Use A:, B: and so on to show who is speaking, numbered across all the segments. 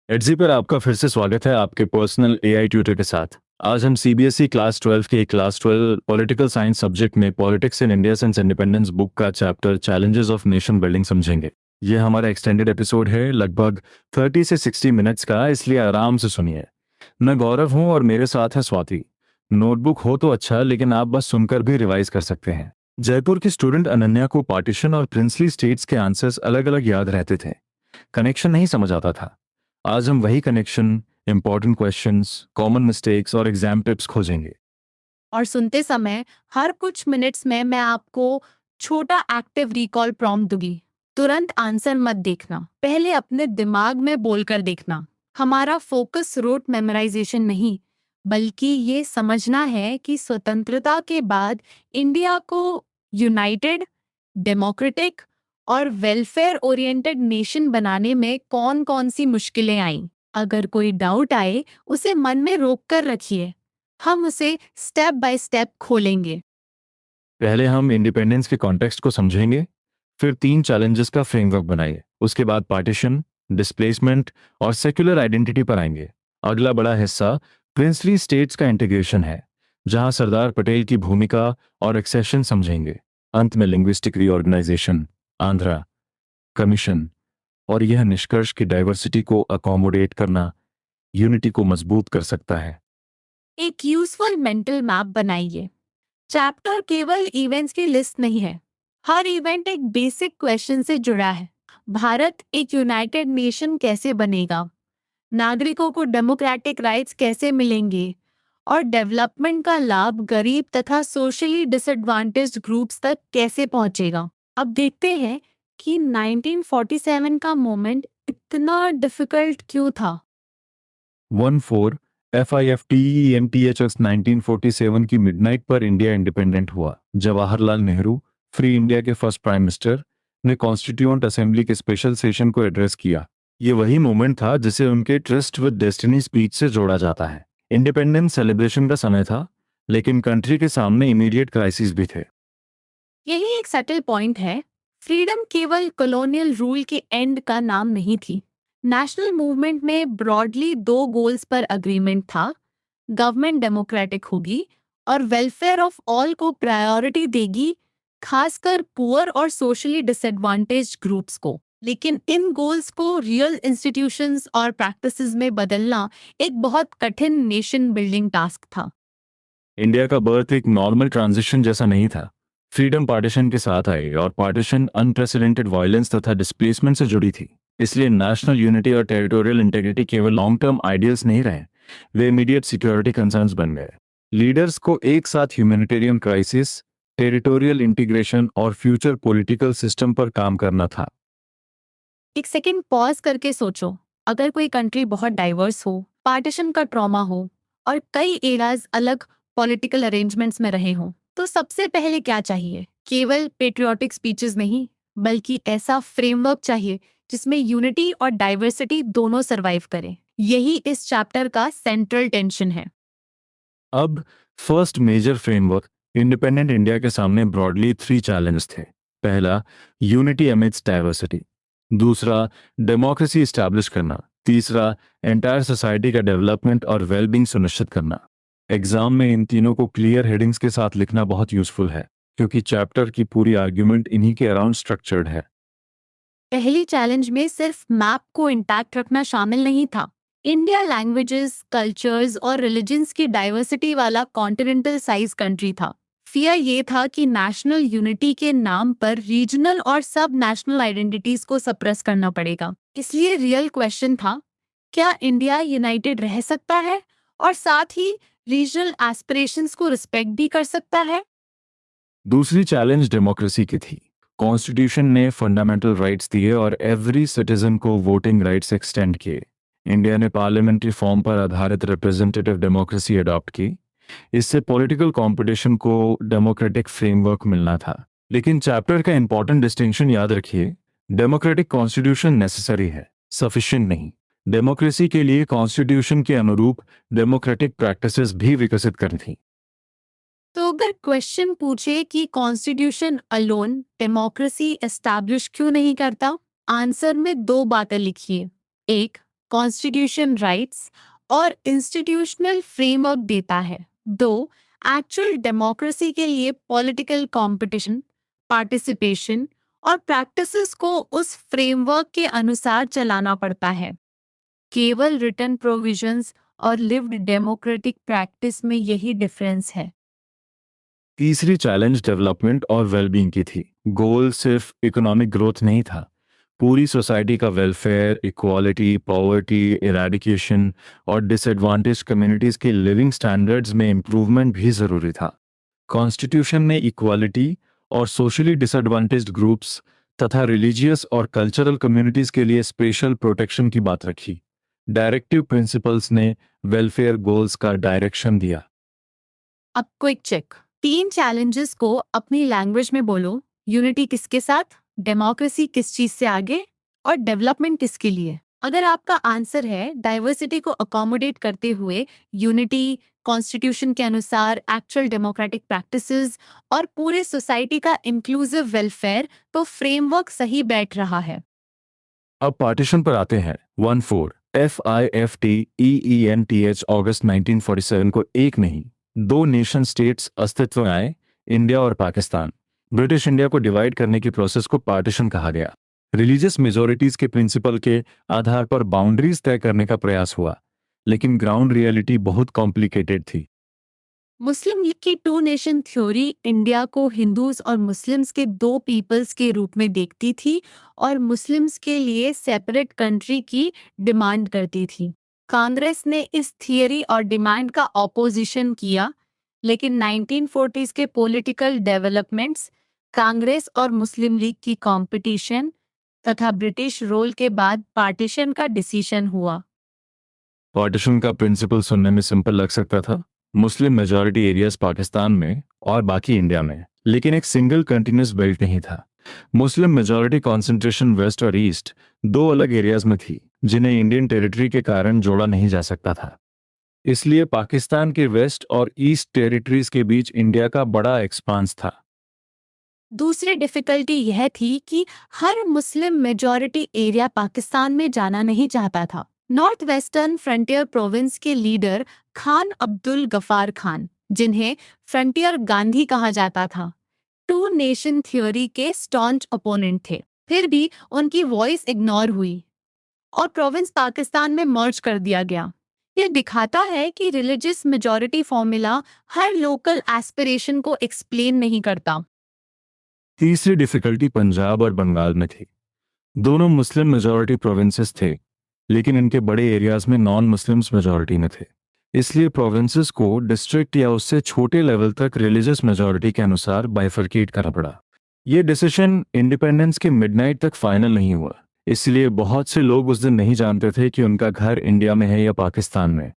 A: एडजी पर आपका फिर से स्वागत है आपके पर्सनल एआई ट्यूटर के साथ। आज हम सीबीएसई क्लास 12 के क्लास 12 पॉलिटिकल साइंस सब्जेक्ट में politics in India since independence book का chapter challenges of nation building समझेंगे। ये हमारा एक्सटेंडेड एपिसोड है, लगभग 30 से 60 मिनट्स का, इसलिए आराम से सुनिए। मैं गौरव हूँ और मेरे साथ है स्वाति। नोटबुक हो तो अच्छा, लेकिन आप बस सुनकर भी रिवाइज कर सकते हैं। जयपुर की स्टूडेंट अनन्या को पार्टीशन और प्रिंसली स्टेट्स के आंसर्स अलग अलग याद रहते थे, कनेक्शन नहीं समझ आता था। आज हम वही connection, important questions, common mistakes और एग्जाम टिप्स खोजेंगे।
B: और सुनते समय हर कुछ मिनट्स में मैं आपको छोटा एक्टिव रिकॉल प्रॉम्प्ट दूंगी। तुरंत आंसर मत देखना, पहले अपने दिमाग में बोलकर देखना। हमारा फोकस रोट मेमोराइजेशन नहीं, बल्कि ये समझना है कि स्वतंत्रता के बाद इंडिया को यूनाइटेड, डेमोक्रेटिक और वेलफेयर ओरिएंटेड नेशन बनाने में कौन कौन सी मुश्किलें आईं। अगर कोई डाउट आए, उसे मन में रोक कर रखिए, हम उसे स्टेप बाय स्टेप खोलेंगे।
A: पहले हम इंडिपेंडेंस के कॉन्टेक्स्ट को समझेंगे, फिर 3 चैलेंजेस का फ्रेमवर्क बनाइए। उसके बाद पार्टीशन, डिस्प्लेसमेंट और सेक्युलर आइडेंटिटी पर आएंगे। अगला बड़ा हिस्सा प्रिंसली स्टेट्स का इंटीग्रेशन है, जहां सरदार पटेल की भूमिका और एक्सेशन समझेंगे। अंत में लिंग्विस्टिक रीऑर्गेनाइजेशन, आंध्रा कमीशन और यह निष्कर्ष की डाइवर्सिटी को अकोमोडेट करना यूनिटी को मजबूत कर सकता है।
B: एक यूजफुल मेंटल मैप बनाइए। चैप्टर केवल इवेंट्स की लिस्ट नहीं है, हर इवेंट एक बेसिक क्वेश्चन से जुड़ा है। भारत एक यूनाइटेड नेशन कैसे बनेगा, नागरिकों को डेमोक्रेटिक राइट्स कैसे मिलेंगे, और डेवलपमेंट का लाभ गरीब तथा सोशली डिसएडवांटेज्ड ग्रुप्स तक कैसे पहुंचेगा। अब देखते हैं कि 1947 का मोमेंट इतना डिफिकल्ट क्यों था।
A: 14 FIFTEMTHS 1947 की मिडनाइट पर इंडिया इंडिपेंडेंट हुआ। जवाहरलाल नेहरू, फ्री इंडिया के फर्स्ट प्राइम मिनिस्टर, ने कॉन्स्टिट्यूएंट असेंबली के स्पेशल सेशन को एड्रेस किया। ये वही मोमेंट था जिसे उनके ट्रस्ट विद डेस्टिनी स्पीच से जोड़ा जाता है। इंडिपेंडेंस सेलिब्रेशन का समय था, लेकिन कंट्री के सामने इमीडिएट क्राइसिस भी थे।
B: यही एक सटल पॉइंट है। फ्रीडम केवल कॉलोनियल रूल के एंड का नाम नहीं थी। नेशनल मूवमेंट में ब्रॉडली दो गोल्स पर अग्रीमेंट था। गवर्नमेंट डेमोक्रेटिक होगी और वेलफेयर ऑफ ऑल को प्रायोरिटी देगी, खासकर पुअर और सोशली डिसएडवांटेज्ड ग्रुप्स को। लेकिन इन गोल्स को रियल इंस्टीट्यूशंस और प्रैक्टिसेस में बदलना एक बहुत कठिन नेशन बिल्डिंग टास्क था।
A: इंडिया का बर्थ एक नॉर्मल ट्रांजिशन जैसा नहीं था। फ्रीडम पार्टीशन के साथ आई और पार्टीशन अनप्रेसिडेंटेड वायलेंस तथा डिस्प्लेसमेंट से जुड़ी थी। इसलिए नेशनल यूनिटी और टेरिटोरियल इंटीग्रिटी केवल लॉन्ग टर्म आइडियल्स नहीं रहे, वे इमीडिएट सिक्योरिटी कंसर्न्स बन गए। लीडर्स को एक साथ ह्यूमैनिटेरियन क्राइसिस, टेरिटोरियल इंटीग्रेशन और फ्यूचर पॉलिटिकल सिस्टम पर काम करना था।
B: एक सेकंड पॉज करके सोचो, अगर कोई कंट्री बहुत डाइवर्स हो, पार्टीशन का ट्रॉमा हो और कई एराज अलग पॉलिटिकल अरेंजमेंट्स में रहे हों, तो सबसे पहले क्या चाहिए? केवल पेट्रियोटिक स्पीचेस नहीं, बल्कि ऐसा फ्रेमवर्क चाहिए जिसमें यूनिटी और डाइवर्सिटी दोनों सरवाइव करें। यही इस चैप्टर का सेंट्रल टेंशन है।
A: अब first major framework, independent India के सामने ब्रॉडली 3 चैलेंज थे। पहला, यूनिटी अमिड्स डाइवर्सिटी। दूसरा, डेमोक्रेसी स्टैब्लिश करना। तीसरा, एंटायर सोसाइटी का डेवलपमेंट और वेलबींग सुनिश्चित करना। एग्जाम में इन तीनों को क्लियर हेडिंग्स के साथ लिखना बहुत यूजफुल है, क्योंकि चैप्टर की पूरी आर्ग्यूमेंट इन्हीं के अराउंड स्ट्रक्चर्ड है।
B: पहली चैलेंज में सिर्फ मैप को इंटैक्ट रखना शामिल नहीं था। इंडिया लैंग्वेजेस, कल्चर्स और रिलीजन्स की डाइवर्सिटी वाला कॉन्टिनेंटल साइज कंट्री था। फियर ये था कि नेशनल यूनिटी के नाम पर रीजनल और सब नेशनल आइडेंटिटीज को सप्रेस करना पड़ेगा। इसलिए रियल क्वेश्चन था, क्या इंडिया यूनाइटेड रह सकता है और साथ ही रीजनल एस्पिरेशंस को रिस्पेक्ट भी कर सकता है?
A: दूसरी चैलेंज डेमोक्रेसी की थी। कॉन्स्टिट्यूशन ने फंडामेंटल राइट्स दिए और एवरी सिटीजन को वोटिंग राइट्स एक्सटेंड किए। इंडिया ने पार्लियामेंट्री फॉर्म पर आधारित रिप्रेजेंटेटिव डेमोक्रेसी अडॉप्ट की। इससे पॉलिटिकल कंपटीशन को डेमोक्रेटिक फ्रेमवर्क मिलना था। लेकिन चैप्टर का इंपॉर्टेंट डिस्टिंक्शन याद रखिए, डेमोक्रेटिक कॉन्स्टिट्यूशन नेसेसरी है, सफिशिएंट नहीं। डेमोक्रेसी के लिए कॉन्स्टिट्यूशन के अनुरूप डेमोक्रेटिक प्रैक्टिसेस भी विकसित करनी थी।
B: तो अगर क्वेश्चन पूछे कि कॉन्स्टिट्यूशन अलोन डेमोक्रेसी एस्टैब्लिश क्यों नहीं करता, आंसर में दो बातें लिखिए। एक, कॉन्स्टिट्यूशन राइट्स और इंस्टीट्यूशनल फ्रेमवर्क देता है। दो, एक्चुअल डेमोक्रेसी के लिए पॉलिटिकल कंपटीशन, पार्टिसिपेशन और प्रैक्टिसेस को उस फ्रेमवर्क के अनुसार चलाना पड़ता है। केवल रिटन प्रोविजंस और लिव्ड डेमोक्रेटिक प्रैक्टिस में यही डिफरेंस है।
A: तीसरी चैलेंज डेवलपमेंट और वेलबींग की थी। गोल सिर्फ इकोनॉमिक ग्रोथ नहीं था, पूरी सोसाइटी का वेलफेयर, इक्वालिटी, पॉवर्टी इरेडिकेशन और डिसएडवांटेज कम्युनिटीज के लिविंग स्टैंडर्ड्स में इम्प्रूवमेंट भी ज़रूरी था। कॉन्स्टिट्यूशन ने इक्वालिटी और सोशली डिसएडवांटेज्ड ग्रुप्स तथा रिलीजियस और कल्चरल कम्युनिटीज के लिए स्पेशल प्रोटेक्शन की बात रखी। डायरेक्टिव प्रिंसिपल्स ने वेलफेयर गोल्स का डायरेक्शन दिया।
B: अब क्विक चेक, 3 चैलेंजेस को अपनी लैंग्वेज में बोलो। यूनिटी किसके साथ, डेमोक्रेसी किस चीज से आगे और डेवलपमेंट किसके लिए। अगर आपका आंसर है डाइवर्सिटी को अकोमोडेट करते हुए, यूनिटी, कॉन्स्टिट्यूशन के अनुसार एक्चुअल डेमोक्रेटिक प्रैक्टिसेस और पूरे सोसाइटी का इंक्लूसिव वेलफेयर, तो फ्रेमवर्क सही बैठ रहा है।
A: अब पार्टीशन पर आते हैं। 14 FIFTEENTH अगस्त 1947 को एक नहीं, 2 नेशन स्टेट्स अस्तित्व में आए, इंडिया और पाकिस्तान। ब्रिटिश इंडिया को डिवाइड करने की प्रोसेस को पार्टीशन कहा गया। रिलीजियस मेजॉरिटीज के प्रिंसिपल के आधार पर बाउंड्रीज तय करने का प्रयास हुआ, लेकिन ग्राउंड रियलिटी बहुत कॉम्प्लिकेटेड थी।
B: मुस्लिम लीग की 2 नेशन थ्योरी इंडिया को हिंदूज और मुस्लिम्स के 2 पीपल्स के रूप में देखती थी और मुस्लिम्स के लिए सेपरेट कंट्री की डिमांड करती थी। कांग्रेस ने इस थियरी और डिमांड का ऑपोजिशन किया, लेकिन 1940s के पॉलिटिकल डेवलपमेंट्स, कांग्रेस और मुस्लिम लीग की कंपटीशन तथा ब्रिटिश रोल के बाद पार्टीशन का डिसीजन हुआ।
A: पार्टीशन का प्रिंसिपल सुनने में सिंपल लग सकता था, मुस्लिम मेजॉरिटी एरियाज पाकिस्तान में और बाकी इंडिया में, लेकिन एक सिंगल कंटिन्यूस बेल्ट नहीं था। मुस्लिम मेजॉरिटी कॉन्सेंट्रेशन वेस्ट और ईस्ट 2 अलग एरियाज में थी, जिन्हें इंडियन टेरिटरी के कारण जोड़ा नहीं जा सकता था। इसलिए पाकिस्तान के वेस्ट और ईस्ट टेरिटरीज के बीच इंडिया का बड़ा एक्सपांस था।
B: दूसरी डिफिकल्टी यह थी कि हर मुस्लिम मेजॉरिटी एरिया पाकिस्तान में जाना नहीं चाहता था। नॉर्थ वेस्टर्न फ्रंटियर प्रोविंस के लीडर खान अब्दुल गफार खान, जिन्हें फ्रंटियर गांधी कहा जाता था, 2 नेशन थ्योरी के स्टॉन्च ओपोनेंट थे। फिर भी उनकी वॉइस इग्नोर हुई और प्रोविंस पाकिस्तान में मर्ज कर दिया गया। यह दिखाता है कि रिलीजियस मेजॉरिटी फॉर्मूला हर लोकल एस्पिरेशन को एक्सप्लेन नहीं करता।
A: तीसरी डिफिकल्टी पंजाब और बंगाल में थी। दोनों मुस्लिम मेजॉरिटी प्रोविंसेस थे, लेकिन इनके बड़े एरियाज में नॉन मुस्लिम्स मेजॉरिटी में थे। इसलिए प्रोविंसेस को डिस्ट्रिक्ट या उससे छोटे लेवल तक रिलीजियस मेजॉरिटी के अनुसार बाइफरकेट करना पड़ा। ये डिसीजन इंडिपेंडेंस के मिडनाइट तक फाइनल नहीं हुआ, इसलिए बहुत से लोग उस दिन नहीं जानते थे कि उनका घर इंडिया में है या पाकिस्तान में।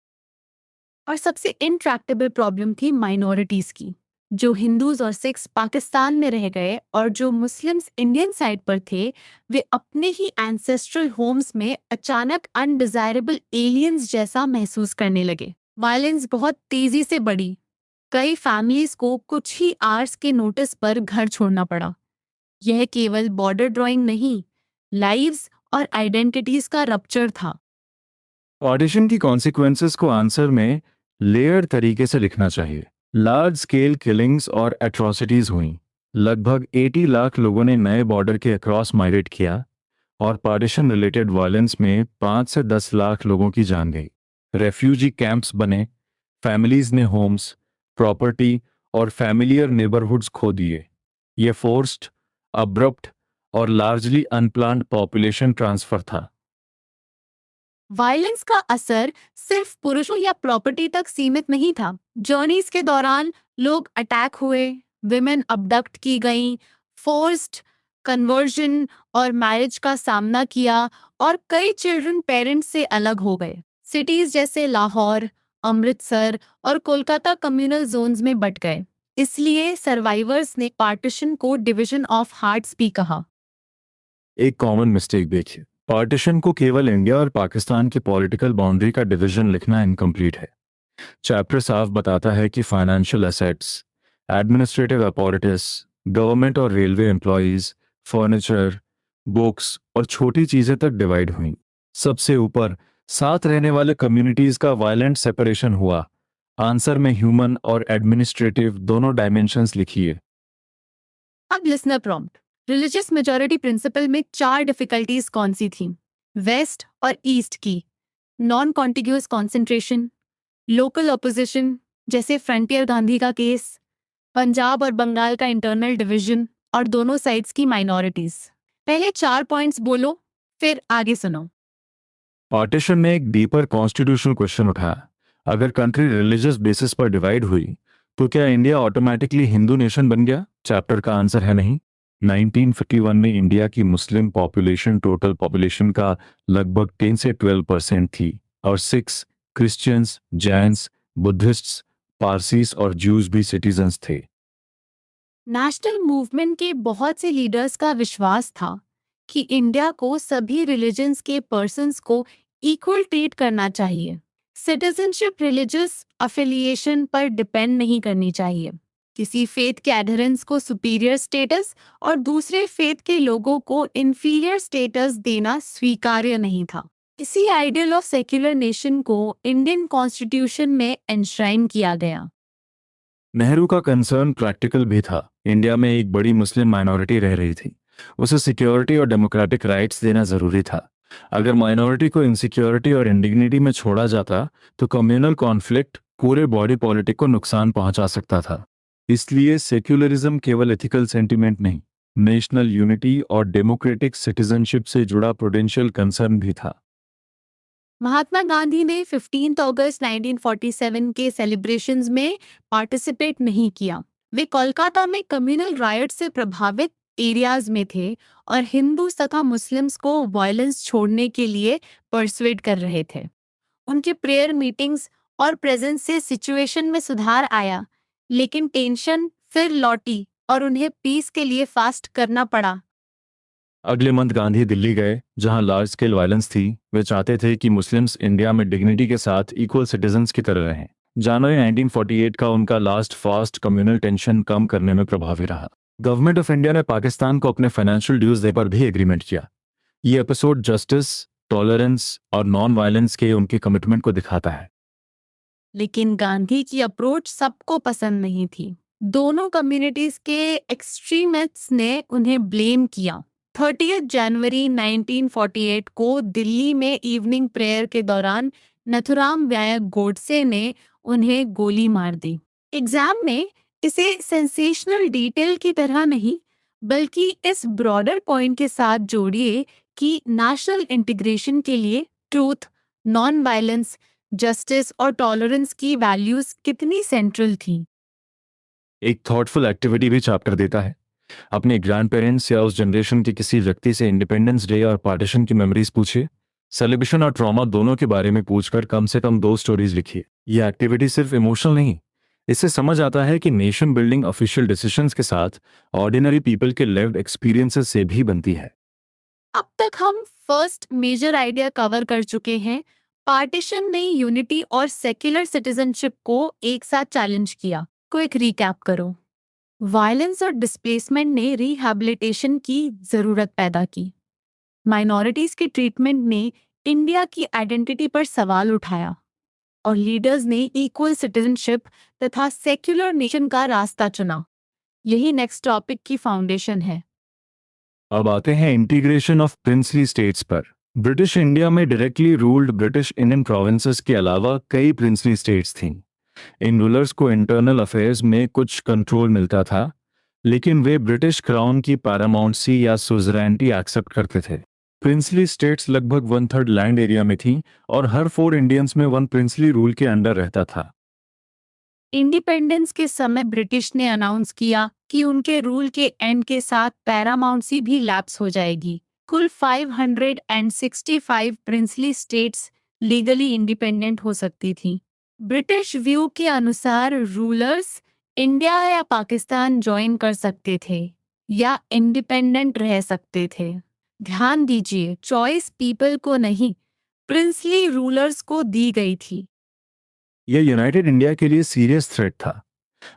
B: और सबसे इंट्रैक्टेबल प्रॉब्लम थी माइनॉरिटीज की। जो हिंदूज और सिख्स पाकिस्तान में रह गए और जो मुस्लिम्स इंडियन साइड पर थे, वे अपने ही एंसेस्ट्रल होम्स में अचानक अनडिजायरेबल एलियंस जैसा महसूस करने लगे। वायलेंस बहुत तेजी से बढ़ी। कई फैमिलीज को कुछ ही आवर्स के नोटिस पर घर छोड़ना पड़ा। यह केवल बॉर्डर ड्राइंग नहीं, लाइव्स और आइडेंटिटीज का रप्चर था।
A: ऑडिशन की कॉन्सिक्वेंसेस को आंसर में लेयर तरीके से लिखना चाहिए। लार्ज स्केल किलिंग्स और एट्रॉसिटीज हुई। लगभग 80 लाख लोगों ने नए बॉर्डर के अक्रॉस माइग्रेट किया और पार्टीशन रिलेटेड वायलेंस में 5 से 10 लाख लोगों की जान गई। रेफ्यूजी कैंप्स बने, फैमिलीज ने होम्स, प्रॉपर्टी और फैमिलियर नेबरहुड्स खो दिए। ये फोर्स्ड, अब्रप्ट और लार्जली अनप्लान्ड पॉपुलेशन ट्रांसफर था।
B: वायलेंस का असर सिर्फ पुरुषों या प्रॉपर्टी तक सीमित नहीं था। जर्नीज के दौरान लोग अटैक हुए, विमेन अबडक्ट की गईं, फोर्स्ड कन्वर्जन और मैरिज का सामना किया और कई चिल्ड्रन पेरेंट्स से अलग हो गए। सिटीज जैसे लाहौर, अमृतसर और कोलकाता कम्युनल जोन्स में बट गए। इसलिए सर्वाइवर्स ने पार्टीशन को डिवीजन ऑफ हार्ट्स भी कहा।
A: एक कॉमन मिस्टेक देखिए, पार्टीशन को केवल इंडिया और पाकिस्तान की पॉलिटिकल बाउंड्री का डिवीजन लिखना इनकम्प्लीट है। चैप्टर साफ बताता है कि फाइनेंशियल एसेट्स, एडमिनिस्ट्रेटिव अपॉरिटस, गवर्नमेंट और रेलवे एम्प्लॉयज, फर्नीचर, बुक्स और छोटी चीजें तक डिवाइड हुई। सबसे ऊपर साथ रहने वाले कम्युनिटीज का वायलेंट सेपरेशन हुआ। आंसर में ह्यूमन और एडमिनिस्ट्रेटिव दोनों डायमेंशंस लिखिए।
B: अब listener prompt. Religious majority principle में 4 डिफिकल्टीज कौन सी थी? वेस्ट और ईस्ट की, non contiguous concentration, local opposition जैसे फ्रंटियर गांधी का केस, पंजाब और बंगाल का इंटरनल डिवीजन और दोनों साइड्स की माइनॉरिटीज। पहले 4 पॉइंट्स बोलो, फिर आगे सुनो।
A: पार्टीशन ने एक डीपर कॉन्स्टिट्यूशनल क्वेश्चन उठाया। अगर कंट्री रिलीजियस बेसिस पर डिवाइड हुई तो क्या इंडिया ऑटोमेटिकली हिंदू नेशन बन गया? चैप्टर का आंसर है नहीं। 1951 में इंडिया की मुस्लिम पॉपुलेशन टोटल पॉपुलेशन का लगभग 10 से 12% थी और सिख्स, क्रिश्चियंस, जैन्स, बुद्धिस्ट्स, पारसीस और ज्यूज भी सिटीजन्स थे।
B: नेशनल मूवमेंट के बहुत से लीडर्स का विश्वास था कि इंडिया को सभी रिलीजन्स के पर्सन्स को इक्वल ट्रीट करना चाहिए। सिटीजनशिप रिलीजियस अफिलिएशन पर डिपेंड नहीं करनी चाहिए। किसी फेथ के एडहेरेंस को सुपीरियर स्टेटस और दूसरे फेथ के लोगों को इन्फीरियर स्टेटस देना स्वीकार्य नहीं था। इसी आइडियल ऑफ सेक्युलर नेशन को इंडियन कॉन्स्टिट्यूशन में एनश्राइन किया गया।
A: नेहरू का कंसर्न प्रैक्टिकल भी था। इंडिया में एक बड़ी मुस्लिम माइनॉरिटी रह रही थी, उसे सिक्योरिटी और डेमोक्रेटिक राइट्स देना जरूरी था। अगर माइनॉरिटी को इनसिक्योरिटी और इंडिग्निटी में छोड़ा जाता तो कम्युनल कॉन्फ्लिक्ट पूरे बॉडी पॉलिटिक को नुकसान पहुंचा सकता था। इसलिए सेक्युलरिज्म केवल एथिकल सेंटिमेंट नहीं, नेशनल यूनिटी और डेमोक्रेटिक सिटीजनशिप से जुड़ा प्रूडेंशियल कंसर्न भी था।
B: महात्मा गांधी ने 15 अगस्त 1947 के सेलिब्रेशंस में पार्टिसिपेट नहीं किया। वे कोलकाता में कम्युनल रायट से प्रभावित एरियाज में थे और हिंदू तथा मुस्लिम्स को वायलेंस छोड़ने के लिए परसुएड कर रहे थे। उनके प्रेयर मीटिंग्स और प्रेजेंस से सिचुएशन में सुधार आया, लेकिन टेंशन फिर लौटी और उन्हें पीस के लिए फास्ट करना पड़ा।
A: अगले मंथ गांधी दिल्ली गए, जहां लार्ज स्केल वायलेंस थी। वे चाहते थे कि मुस्लिम्स इंडिया में डिग्निटी के साथ इक्वल सिटीजन्स की तरह रहें। जनवरी 1948 का उनका लास्ट फास्ट कम्युनल टेंशन कम करने में प्रभावी रहा। गवर्नमेंट ऑफ इंडिया ने पाकिस्तान को अपने फाइनेंशियल ड्यूज दे पर भी एग्रीमेंट किया। ये एपिसोड जस्टिस, टॉलरेंस और नॉन वायलेंस के उनके कमिटमेंट को दिखाता है।
B: लेकिन गांधी की अप्रोच सबको पसंद नहीं थी। दोनों कम्युनिटीज के एक्सट्रीमिस्ट्स ने उन्हें ब्लेम किया। 30 जनवरी 1948 को दिल्ली में इवनिंग प्रेयर के दौरान नथुराम व्याया गोडसे ने उन्हें गोली मार दी। एग्जाम में इसे सेंसेशनल डिटेल की तरह नहीं, बल्कि इस ब्रॉडर पॉइंट के साथ जोड़िए कि नेशनल इंटीग्रेशन के लिए ट्रूथ, नॉन वायलेंस, जस्टिस और टॉलरेंस की वैल्यूज कितनी सेंट्रल थी।
A: एक थॉटफुल एक्टिविटी भी चैप्टर देता है। अपने ग्रैंड पेरेंट्स या उस जनरेशन के किसी व्यक्ति से इंडिपेंडेंस डे और पार्टीशन की मेमोरीज पूछिए। सेलिब्रेशन और ट्रॉमा दोनों के बारे में पूछकर कम से कम 2 स्टोरीज लिखिए। यह एक्टिविटी सिर्फ इमोशनल नहीं, इससे समझ आता है कि नेशन बिल्डिंग ऑफिशियल डिसीजंस के साथ ऑर्डिनरी पीपल के लिव्ड एक्सपीरियंसेस से भी बनती है।
B: अब तक हम फर्स्ट मेजर आइडिया कवर कर चुके हैं। पार्टीशन ने यूनिटी और सेक्युलर सिटीजनशिप को एक साथ चैलेंज किया। क्विक रिकैप करो। वायलेंस और डिस्प्लेसमेंट ने रिहैबिलिटेशन की जरूरत पैदा की। माइनॉरिटीज के ट्रीटमेंट ने इंडिया की आइडेंटिटी पर सवाल उठाया और लीडर्स ने इक्वल सिटीजनशिप तथा सेक्युलर नेशन का रास्ता चुना। यही नेक्स्ट टॉपिक की फाउंडेशन है।
A: अब आते हैं इंटीग्रेशन ऑफ प्रिंसली स्टेट्स पर। ब्रिटिश इंडिया में directly ruled British Indian provinces के अलावा कई प्रिंसली स्टेट्स थीं। इन रूलर्स को इंटरनल अफेयर्स में कुछ कंट्रोल मिलता था, लेकिन वे ब्रिटिश क्राउन की पैरामाउंटसी या सुजरैनिटी एक्सेप्ट करते थे। प्रिंसली स्टेट्स लगभग 1/3 लैंड एरिया में थीं और हर 4 इंडियंस में 1 प्रिंसली रूल के अंडर रहता था।
B: इंडिपेंडेंस के समय ब्रिटिश ने अनाउंस किया कि उनके रूल के एंड के साथ पैरामाउंटसी भी लैप्स हो जाएगी। कुल 565 प्रिंसली स्टेट्स लीगली इंडिपेंडेंट हो सकती थी। ब्रिटिश व्यू के अनुसार रूलर्स इंडिया या पाकिस्तान ज्वाइन कर सकते थे या इंडिपेंडेंट रह सकते थे। ध्यान दीजिए, चॉइस पीपल को नहीं, प्रिंसली रूलर्स को दी गई थी।
A: यह यूनाइटेड इंडिया के लिए सीरियस थ्रेट था।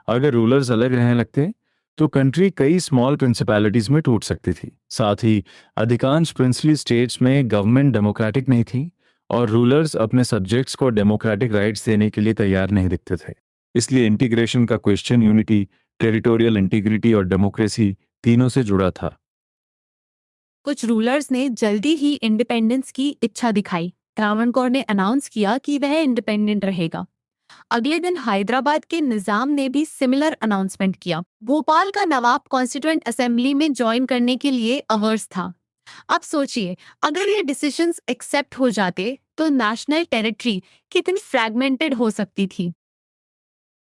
A: अगर रूलर्स अलग रहने लगते तो कंट्री कई स्मॉल प्रिंसिपैलिटीज में टूट सकती थी। साथ ही अधिकांश प्रिंसली स्टेट्स में गवर्नमेंट डेमोक्रेटिक नहीं थी और रूलर्स अपने सब्जेक्ट्स को डेमोक्रेटिक राइट्स देने के लिए तैयार नहीं दिखते थे। इसलिए इंटीग्रेशन का क्वेश्चन यूनिटी, टेरिटोरियल इंटीग्रिटी और डेमोक्रेसी तीनों से जुड़ा था।
B: कुछ रूलर्स ने जल्दी ही इंडिपेंडेंस की इच्छा दिखाई। त्रावणकोर ने अनाउंस किया कि वह इंडिपेंडेंट रहेगा। अगले दिन हैदराबाद के निजाम ने भी सिमिलर अनाउंसमेंट किया। भोपाल का नवाब कॉन्स्टिट्यूएंट असेंबली में ज्वाइन करने के लिए अवर्स था। अब सोचिए, अगर ये डिसीजंस एक्सेप्ट हो जाते तो नेशनल टेरिटरी कितनी फ्रैगमेंटेड हो सकती थी।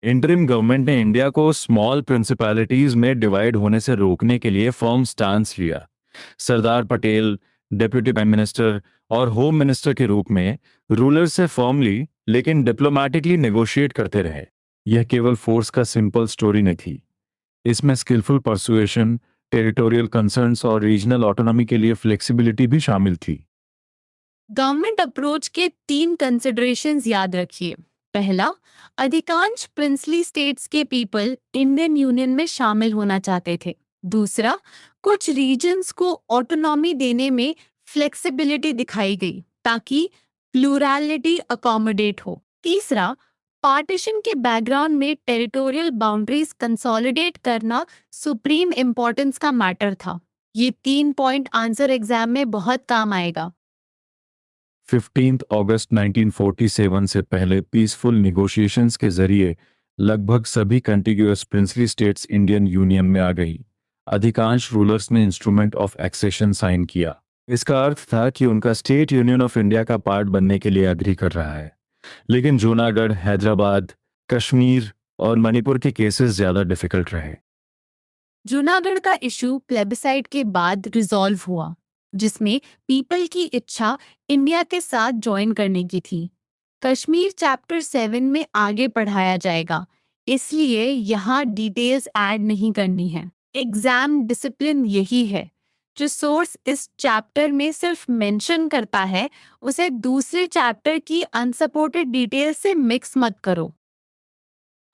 A: इंटरिम गवर्नमेंट ने इंडिया को स्मॉल प्रिंसिपैलिटीज में डिवाइड होने से रोकने के लिए फर्म स्टांस लिया। Sardar Patel deputy prime minister और होम मिनिस्टर के रूप में रूलर से फॉर्मली लेकिन डिप्लोमेटिकली नेगोशिएट करते रहे। यह केवल फोर्स का सिंपल स्टोरी नहीं थी। इसमें स्किलफुल परसुएशन, टेरिटोरियल कंसर्न्स और रीजनल ऑटोनॉमी के लिए फ्लेक्सिबिलिटी भी शामिल थी।
B: गवर्नमेंट अप्रोच के 3 कंसिडरेशंस याद रखिए। पहला, अधिकांश प्रिंसली स्टेट्स के पीपल इंडियन यूनियन में शामिल होना चाहते थे। दूसरा, कुछ रीजन्स को ऑटोनॉमी देने में फ्लेक्सिबिलिटी दिखाई गई ताकि प्लूरैलिटी अकोमोडेट हो। तीसरा, पार्टीशन के बैकग्राउंड में टेरिटोरियल बाउंड्रीज कंसोलिडेट करना सुप्रीम इंपॉर्टेंस का मैटर था। ये 3 पॉइंट आंसर एग्जाम में बहुत काम आएगा।
A: 15 अगस्त 1947 से पहले पीसफुल निगोशिएशंस के जरिए लगभग सभी कंटिग्यूअस प्रिंसली स्टेट्स इंडियन यूनियन में आ गई। अधिकांश रूलर्स ने इंस्ट्रूमेंट ऑफ एक्सेशन साइन किया। इसका अर्थ था कि उनका स्टेट यूनियन ऑफ इंडिया का पार्ट बनने के लिए एग्री कर रहा है। लेकिन जूनागढ़, हैदराबाद, कश्मीर और मणिपुर के केसेस ज्यादा डिफिकल्ट रहे।
B: जूनागढ़ का इशू प्लेबिसाइड के बाद रिजॉल्व हुआ, जिसमें पीपल की इच्छा इंडिया के साथ ज्वाइन करने की थी। कश्मीर चैप्टर 7 में आगे पढ़ाया जाएगा, इसलिए यहाँ डिटेल्स ऐड नहीं करनी है। एग्जाम डिसिप्लिन यही है, जो सोर्स इस चैप्टर में सिर्फ मेंशन करता है उसे दूसरे चैप्टर की अनसपोर्टेड डिटेल से मिक्स मत करो।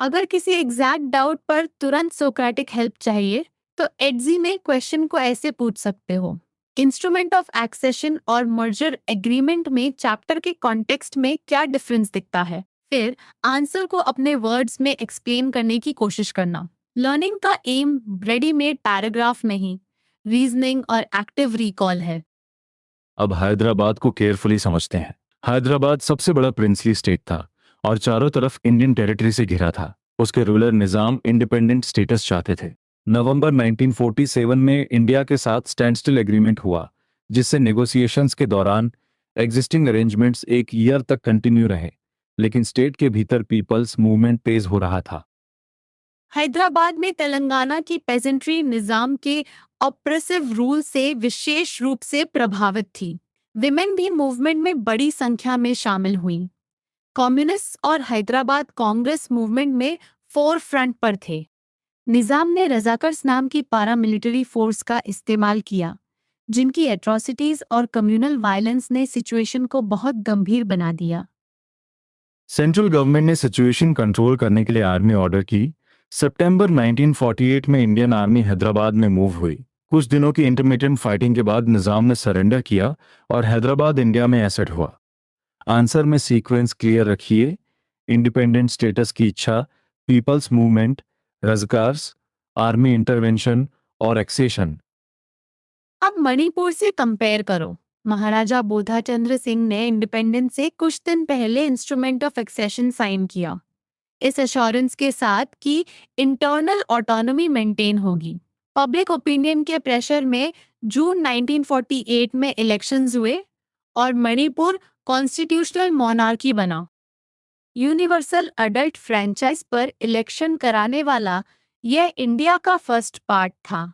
B: अगर किसी एग्जैक्ट डाउट पर तुरंत सोक्रेटिक हेल्प चाहिए तो एडजी में क्वेश्चन को ऐसे पूछ सकते हो। इंस्ट्रूमेंट ऑफ एक्सेशन और मर्जर एग्रीमेंट में चैप्टर के कॉन्टेक्स्ट में क्या डिफरेंस दिखता है, फिर आंसर को अपने वर्ड्स में एक्सप्लेन करने की कोशिश करना। लर्निंग का एम रेडीमेड पैराग्राफ नहीं, रीजनिंग और एक्टिव रिकॉल है।
A: अब हैदराबाद को केयरफुली समझते हैं। हैदराबाद सबसे बड़ा प्रिंसली स्टेट था और चारों तरफ इंडियन टेरिटरी से घिरा था। उसके रूलर निजाम इंडिपेंडेंट स्टेटस चाहते थे। नवंबर 1947 में इंडिया के साथ स्टैंडस्टिल एग्रीमेंट हुआ, जिससे नेगोशिएशंस के दौरान एग्जिस्टिंग अरेंजमेंट्स एक ईयर तक कंटिन्यू रहे, लेकिन स्टेट के भीतर पीपल्स मूवमेंट तेज हो रहा था।
B: हैदराबाद में तेलंगाना की पेजेंट्री निजाम के ऑप्रेसिव रूल से विशेष रूप से प्रभावित थी। विमेन भी मूवमेंट में बड़ी संख्या में शामिल हुई। कम्युनिस्ट और हैदराबाद कांग्रेस मूवमेंट में फोर फ्रंट पर थे। निजाम ने रजाकर्स नाम की पारामिलिट्री फोर्स का इस्तेमाल किया, जिनकी एट्रोसिटीज और कम्युनल वायलेंस ने सिचुएशन को बहुत गंभीर बना दिया।
A: सेंट्रल गवर्नमेंट ने सिचुएशन कंट्रोल करने के लिए आर्मी ऑर्डर की। सितंबर 1948 में इंडियन आर्मी हैदराबाद में मूव हुई। कुछ दिनों की इंटरमिटेंट फाइटिंग के बाद निजाम ने सरेंडर किया और हैदराबाद इंडिया में एसेट हुआ। आंसर में सीक्वेंस क्लियर रखिए। इंडिपेंडेंट स्टेटस की इच्छा, पीपल्स मूवमेंट, रजकार्स, आर्मी इंटरवेंशन और एक्सेशन।
B: अब मणिपुर से कंपेयर करो। महाराजा बोधाचंद्र सिंह ने इंडिपेंडेंस से कुछ दिन पहले इंस्ट्रूमेंट ऑफ एक्सेशन साइन किया, इस एश्योरेंस के साथ कि इंटरनल ऑटोनॉमी मेंटेन होगी। पब्लिक ओपिनियन के प्रेशर में जून 1948 में इलेक्शंस हुए और मणिपुर कॉन्स्टिट्यूशनल मोनार्की बना। यूनिवर्सल अडल्ट फ्रेंचाइज पर इलेक्शन कराने वाला यह इंडिया का फर्स्ट पार्ट था।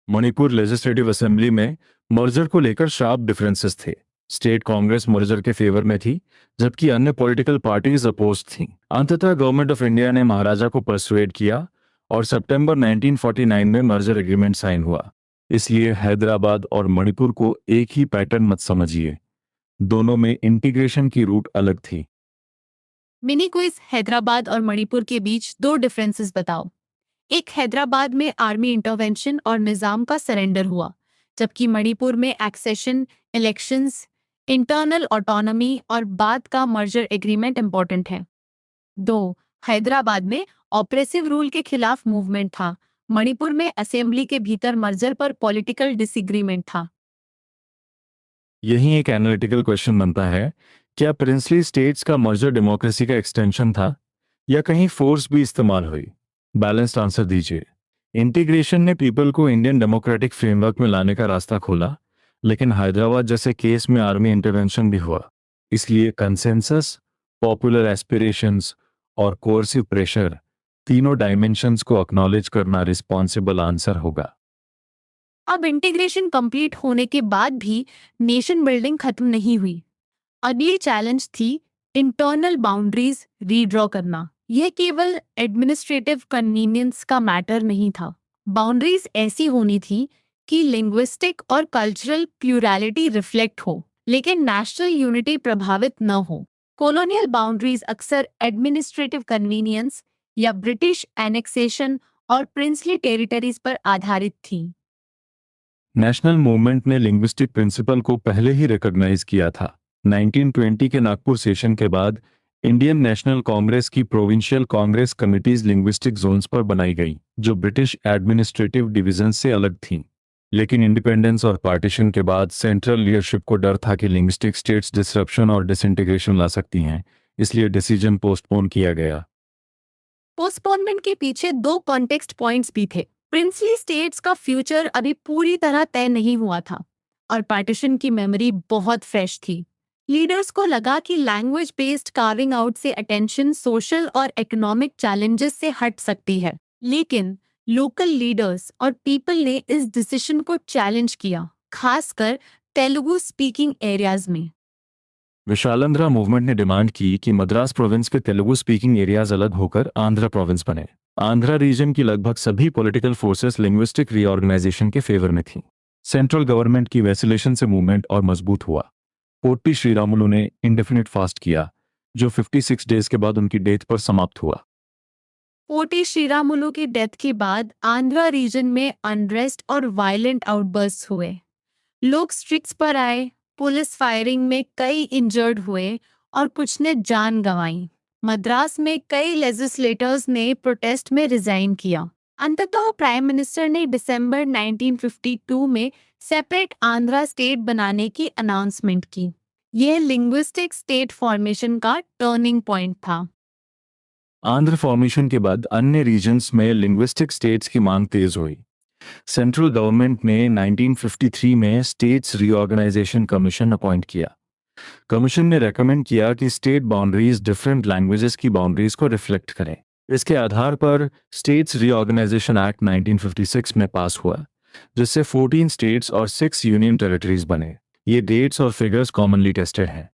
A: मणिपुर लेजिस्लेटिव असेंबली में मर्जर को लेकर शार्प डिफरेंसेस थे। स्टेट कांग्रेस मर्जर के फेवर में थी, जबकि अन्य पॉलिटिकल पार्टीज अपोज थीं। अंततः गवर्नमेंट ऑफ इंडिया ने महाराजा को परसुएड किया और सितंबर 1949 में मर्जर एग्रीमेंट साइन हुआ। इसलिए हैदराबाद और मणिपुर को एक ही पैटर्न मत समझिए, दोनों में इंटीग्रेशन की रूट अलग थी।
B: मिनी क्विज, हैदराबाद और मणिपुर के बीच 2 डिफरेंसेस बताओ। एक, हैदराबाद में आर्मी इंटरवेंशन और निजाम का सरेंडर हुआ, जबकि मणिपुर में एक्सेशन, इलेक्शंस, इंटरनल ऑटोनॉमी और बाद का मर्जर एग्रीमेंट इंपॉर्टेंट है। 2. हैदराबाद में ऑपरेसिव रूल के खिलाफ मूवमेंट था। मणिपुर में असेंबली के भीतर मर्जर पर पॉलिटिकल डिसएग्रीमेंट था।
A: यही एक एनालिटिकल क्वेश्चन बनता है, क्या प्रिंसली स्टेट्स का मर्जर डेमोक्रेसी का एक्सटेंशन था या कहीं फोर्स भी इस्तेमाल हुई? बैलेंस्ड आंसर दीजिए। इंटीग्रेशन ने पीपल को इंडियन डेमोक्रेटिक फ्रेमवर्क में लाने का रास्ता खोला, लेकिन हैदराबाद जैसे केस में आर्मी इंटरवेंशन भी हुआ। इसलिए कंसेंसस, पॉपुलर एस्पिरेशंस और कोर्सिव प्रेशर, तीनों डायमेंशंस को एक्नॉलेज करना रिस्पॉन्सिबल आंसर होगा।
B: अब इंटीग्रेशन कंप्लीट होने के बाद भी नेशन बिल्डिंग खत्म नहीं हुई। अगली चैलेंज थी इंटरनल बाउंड्रीज रीड्रॉ करना। यह केवल एडमिनिस्ट्रेटिव कन्वीनियंस का मैटर नहीं था। बाउंड्रीज ऐसी होनी थी कि लिंग्विस्टिक और कल्चरल प्लूरैलिटी रिफ्लेक्ट हो, लेकिन नेशनल यूनिटी प्रभावित न हो। कॉलोनियल बाउंड्रीज अक्सर एडमिनिस्ट्रेटिव कन्वीनियंस या ब्रिटिश एनेक्सेशन और प्रिंसली टेरिटरीज पर आधारित थी।
A: नेशनल मूवमेंट ने लिंग्विस्टिक प्रिंसिपल को पहले ही रिकॉग्नाइज किया था। 1920 के नागपुर सेशन के बाद इंडियन नेशनल कांग्रेस की provincial Congress committees linguistic zones पर बनाई गई, जो ब्रिटिश एडमिनिस्ट्रेटिव डिवीजन से अलग थीं। लेकिन इंडिपेंडेंस और पार्टीशन के बाद सेंट्रल लीडरशिप को डर था कि लिंग्विस्टिक स्टेट्स डिसरप्शन और डिसइंटीग्रेशन ला सकती हैं, इसलिए डिसीजन पोस्टपोन किया गया।
B: पोस्टपोनमेंट के पीछे दो कॉन्टेक्स्ट पॉइंट्स भी थे। प्रिंसली स्टेट्स का फ्यूचर अभी पूरी तरह तय नहीं हुआ था और पार्टीशन की मेमोरी बहुत फ्रेश थी। लीडर्स को लगा कि लैंग्वेज बेस्ड कार्विंग आउट से अटेंशन सोशल और इकोनॉमिक चैलेंजेस से हट सकती है। लेकिन लोकल लीडर्स और पीपल ने इस डिसीजन को चैलेंज किया, खासकर तेलुगु स्पीकिंग एरियाज में।
A: विशालांध्र मूवमेंट ने डिमांड की कि मद्रास प्रोविंस के तेलुगु स्पीकिंग एरियाज अलग होकर आंध्र प्रोविंस बने। आंध्र रीजन की लगभग सभी पॉलिटिकल फोर्सेस लिंग्विस्टिक रीऑर्गेनाइजेशन के फेवर में थीं। सेंट्रल गवर्नमेंट की वैसिलेशन से मूवमेंट और मजबूत हुआ। पोट्टी श्रीरामुलु ने इंडेफिनिट फास्ट किया, जो 56 डेज के बाद उनकी डेथ पर समाप्त हुआ।
B: पोटी श्रीरामुलु की डेथ के बाद आंध्र रीजन में अनरेस्ट और वायलेंट आउटबर्स्ट हुए। लोग स्ट्रीट्स पर आए, पुलिस फायरिंग में कई इंजर्ड हुए और कुछ ने जान गंवाई। मद्रास में कई लेजिस्लेटर्स ने प्रोटेस्ट में रिजाइन किया। अंततः प्राइम मिनिस्टर ने दिसंबर 1952 में सेपरेट आंध्रा स्टेट बनाने की अनाउंसमेंट की। यह लिंग्विस्टिक स्टेट फॉर्मेशन का टर्निंग पॉइंट था।
A: आंध्र फॉर्मेशन के बाद अन्य रीजन्स में लिंग्विस्टिक स्टेट्स की मांग तेज हुई। सेंट्रल गवर्नमेंट ने 1953 में स्टेट्स रीऑर्गेनाइजेशन कमीशन अपॉइंट किया। कमीशन ने रेकमेंड किया कि स्टेट बाउंड्रीज डिफरेंट लैंग्वेजेस की बाउंड्रीज को रिफ्लेक्ट करें। इसके आधार पर स्टेट्स रीऑर्गेनाइजेशन एक्ट 1956 में पास हुआ, जिससे 14 स्टेट्स और 6 यूनियन टेरिटरीज बने। ये डेट्स और फिगर्स कॉमनली टेस्टेड हैं।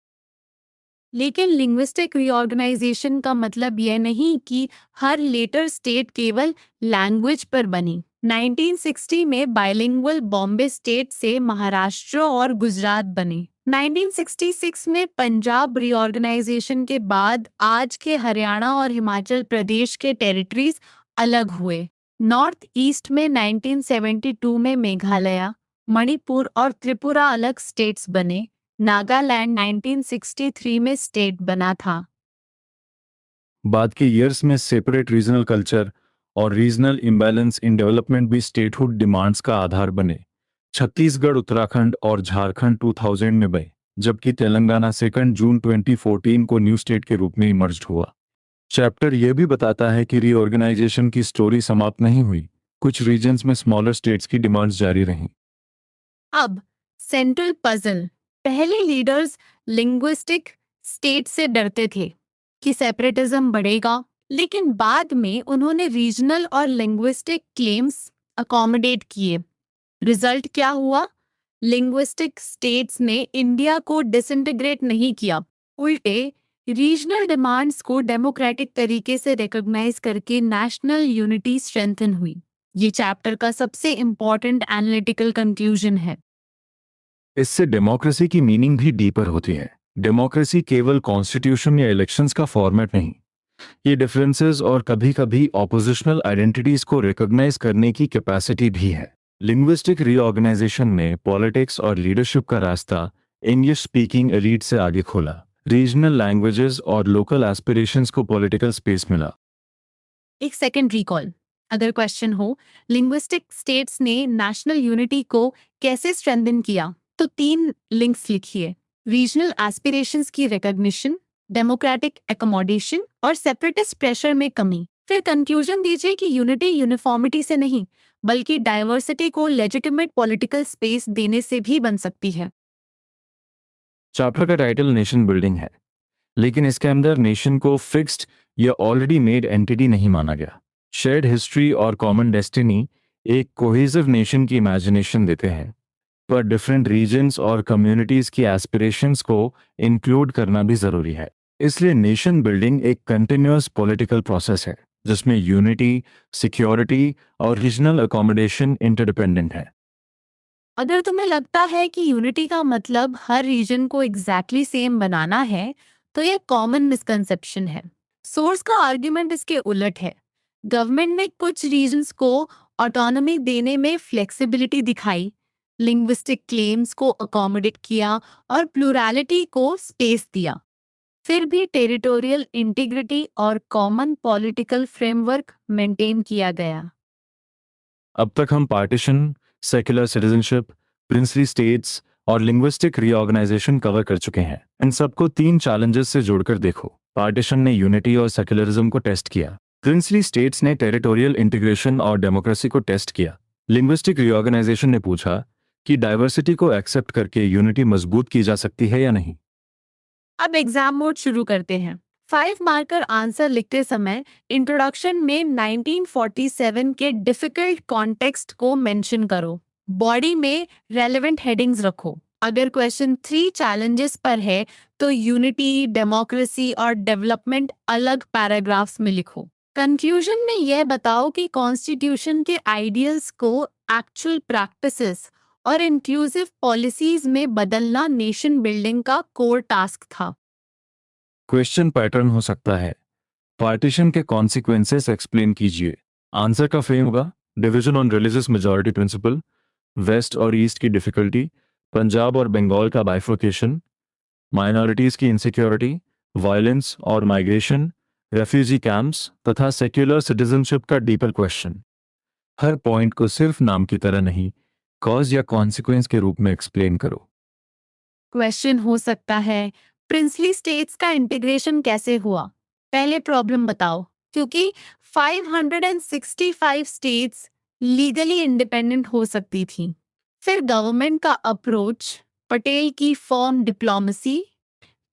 B: लेकिन लिंग्विस्टिक रीऑर्गेनाइजेशन का मतलब यह नहीं कि हर लेटर स्टेट केवल लैंग्वेज पर बनी। 1960 में बाइलिंगुअल बॉम्बे स्टेट से महाराष्ट्र और गुजरात बने। 1966 में पंजाब रीऑर्गेनाइजेशन के बाद आज के हरियाणा और हिमाचल प्रदेश के टेरिटरीज अलग हुए। नॉर्थ ईस्ट में 1972 में मेघालय, मणिपुर और त्रिपुरा अलग स्टेट्स बने। नागालैंड 1963 में स्टेट बना था।
A: बाद के ईयर्स में सेपरेट रीजनल कल्चर और रीजनल इम्बैलेंस इन डेवलपमेंट भी स्टेटहुड डिमांड्स का आधार बने। छत्तीसगढ़, उत्तराखंड और झारखंड 2000 में बने, जबकि तेलंगाना 2 जून 2014 को न्यू स्टेट के रूप में इमर्ज्ड हुआ। चैप्टर यह भी बताता है कि रीऑर्गेनाइजेशन की स्टोरी समाप्त नहीं हुई। कुछ रीजन्स में स्मॉलर स्टेट्स की डिमांड्स जारी रहीं।
B: अब सेंट्रल पजल। पहले लीडर्स लिंग्विस्टिक स्टेट से डरते थे कि सेपरेटिज्म बढ़ेगा, लेकिन बाद में उन्होंने रीजनल और लिंग्विस्टिक क्लेम्स अकोमोडेट किए। रिजल्ट क्या हुआ? लिंग्विस्टिक स्टेट्स ने इंडिया को डिसइंटीग्रेट नहीं किया, उल्टे रीजनल डिमांड्स को डेमोक्रेटिक तरीके से रिकॉग्नाइज करके नेशनल यूनिटी स्ट्रेंथन हुई। ये चैप्टर का सबसे इम्पोर्टेंट एनालिटिकल कंक्लूजन है।
A: इससे डेमोक्रेसी की मीनिंग भी डीपर होती है। डेमोक्रेसी केवल कॉन्स्टिट्यूशन या इलेक्शंस का फॉर्मेट नहीं, ये डिफरेंसेस और कभी-कभी ऑपोजिशनल आइडेंटिटीज को रिकॉग्नाइज करने की कैपेसिटी भी है। लिंग्विस्टिक रीऑर्गेनाइजेशन ने पॉलिटिक्स और लीडरशिप का रास्ता इंग्लिश स्पीकिंग एलीट से आगे खोला, रीजनल लैंग्वेजेस और लोकल एस्पिरेशंस को पॉलिटिकल स्पेस मिला।
B: एक सेकंड रिकॉल। अगर क्वेश्चन हो लिंग्विस्टिक स्टेट्स ने नेशनल यूनिटी को कैसे स्ट्रेंथन किया, तो 3 लिंक्स लिखिए। रीजनल एस्पिरेशंस की रिकॉग्निशन, डेमोक्रेटिक एकोमोडेशन और सेपरेटिस्ट प्रेशर में कमी। फिर कंक्लूजन दीजिए कि यूनिटी यूनिफॉर्मिटी से नहीं बल्कि डाइवर्सिटी को लेजिटिमेट पॉलिटिकल स्पेस देने से भी बन सकती है।
A: चैप्टर का टाइटल नेशन बिल्डिंग है, लेकिन इसके अंदर नेशन को फिक्स्ड या ऑलरेडी मेड एंटिटी नहीं माना गया। शेयर्ड हिस्ट्री और कॉमन डेस्टिनी एक कोहेसिव नेशन की इमेजिनेशन देते हैं, पर डिफरेंट रीजन्स और कम्युनिटीज की एस्पिरेशंस को इंक्लूड करना भी जरूरी है। इसलिए नेशन बिल्डिंग एक कंटिन्यूअस पॉलिटिकल प्रोसेस है जिसमें यूनिटी, सिक्योरिटी और रीजनल अकोमोडेशन इंटरडिपेंडेंट है।
B: अगर तुम्हें लगता है कि यूनिटी का मतलब हर रीजन को एग्जैक्टली सेम बनाना है, तो ये कॉमन मिसकंसेप्शन है। सोर्स का आर्ग्यूमेंट इसके उलट है। गवर्नमेंट ने कुछ रीजन्स को ऑटोनॉमी देने में फ्लेक्सिबिलिटी दिखाई, लिंग्विस्टिक क्लेम्स को अकोमोडेट किया और प्लूरैलिटी को स्पेस दिया। फिर भी टेरिटोरियल इंटीग्रिटी और कॉमन पॉलिटिकल फ्रेमवर्क मेंटेन किया गया।
A: अब तक हम partition, secular citizenship, princely states और लिंग्विस्टिक रीऑर्गेनाइजेशन कवर कर चुके हैं। इन सबको 3 चैलेंजेस से जोड़कर देखो। पार्टीशन ने यूनिटी और सेक्युलरिज्म को टेस्ट किया, प्रिंसली स्टेट्स ने टेरिटोरियल इंटीग्रेशन और डेमोक्रेसी को टेस्ट किया, लिंग्विस्टिक रीऑर्गेनाइजेशन ने पूछा कि डाइवर्सिटी को एक्सेप्ट करके यूनिटी मजबूत की जा सकती है या नहीं।
B: अब एग्जाम मोड शुरू करते हैं। 5 मार्कर आंसर लिखते समय इंट्रोडक्शन में 1947 के डिफिकल्ट कॉन्टेक्स्ट को मेंशन करो। बॉडी में रेलेवेंट हेडिंग्स रखो। अगर क्वेश्चन 3 चैलेंजेस पर है तो यूनिटी, डेमोक्रेसी और डेवलपमेंट अलग पैराग्राफ्स में लिखो। कंक्लूजन में यह बताओ कि कॉन्स्टिट्यूशन के आइडियल्स को एक्चुअल प्रैक्टिसेस और इंक्लूसिव पॉलिसीज में बदलना नेशन बिल्डिंग का कोर टास्क था।
A: क्वेश्चन पैटर्न हो सकता है, पार्टीशन के कॉन्सिक्वेंसेस एक्सप्लेन कीजिए। आंसर का फ्रेम होगा division on religious majority principle, west और ईस्ट की डिफिकल्टी, पंजाब और बंगाल का बाइफर्केशन, माइनॉरिटीज की इनसिक्योरिटी, वायलेंस और माइग्रेशन, रेफ्यूजी कैंप्स तथा सेक्युलर सिटीजनशिप का डीपर क्वेश्चन। हर पॉइंट को सिर्फ नाम की तरह नहीं, कॉज या कॉन्सिक्वेंस के रूप में एक्सप्लेन करो।
B: क्वेश्चन हो सकता है प्रिंसली स्टेट्स का इंटीग्रेशन कैसे हुआ? पहले प्रॉब्लम बताओ, क्योंकि 565 स्टेट्स लीगली इंडिपेंडेंट हो सकती थी। फिर गवर्नमेंट का अप्रोच, पटेल की फर्म डिप्लोमेसी,